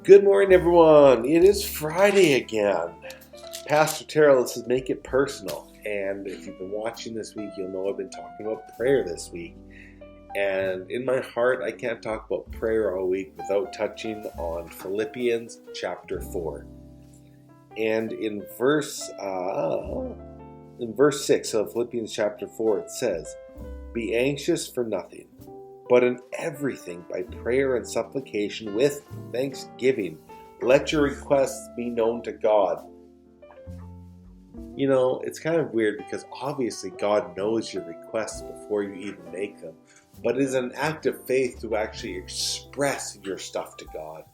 Good morning, everyone. It is Friday again. Pastor Terrell, this is Make It Personal. And if you've been watching this week, you'll know I've been talking about prayer this week. And in my heart, I can't talk about prayer all week without touching on Philippians chapter 4. And in verse 6 of Philippians chapter 4, it says, "Be anxious for nothing, but in everything by prayer and supplication with thanksgiving, let your requests be known to God." You know, it's kind of weird because obviously God knows your requests before you even make them. But it is an act of faith to actually express your stuff to God.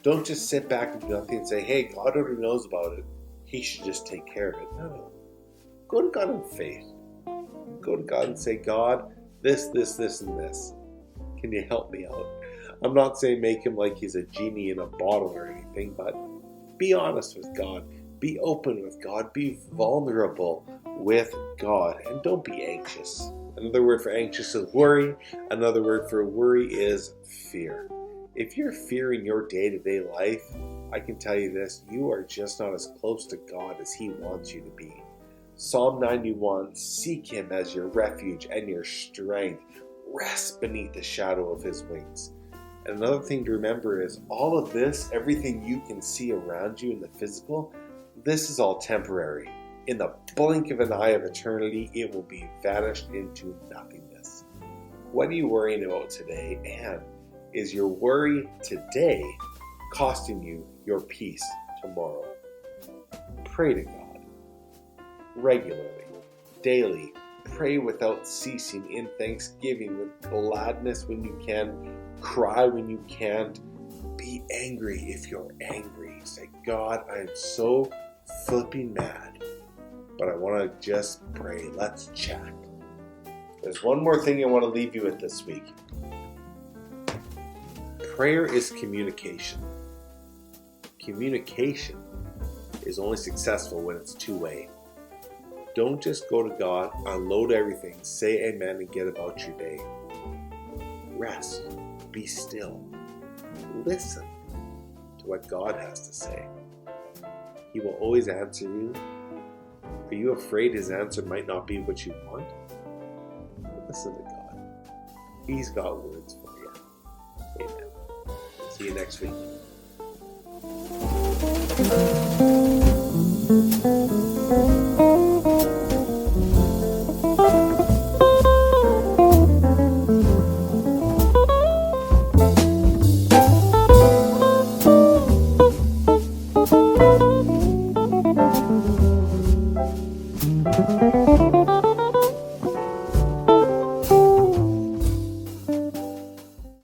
Don't just sit back and do nothing and say, hey, God already knows about it. He should just take care of it. No. Go to God in faith. Go to God and say, God, this, and this. Can you help me out? I'm not saying make him like he's a genie in a bottle or anything, but be honest with God. Be open with God. Be vulnerable with God. And don't be anxious. Another word for anxious is worry. Another word for worry is fear. If you're fearing your day-to-day life, I can tell you this, you are just not as close to God as He wants you to be. Psalm 91, seek Him as your refuge and your strength. Rest beneath the shadow of His wings. And another thing to remember is all of this, everything you can see around you in the physical, this is all temporary. In the blink of an eye of eternity, it will be vanished into nothingness. What are you worrying about today? And is your worry today costing you your peace tomorrow? Pray to God regularly, daily. Pray without ceasing, in thanksgiving, with gladness when you can, cry when you can't, be angry if you're angry. Say, God, I'm so flipping mad, but I want to just pray. Let's chat. There's one more thing I want to leave you with this week. Prayer is communication. Communication is only successful when it's two-way. Don't just go to God, unload everything, say amen, and get about your day. Rest. Be still. Listen to what God has to say. He will always answer you. Are you afraid His answer might not be what you want? Listen to God. He's got words for you. Amen. See you next week.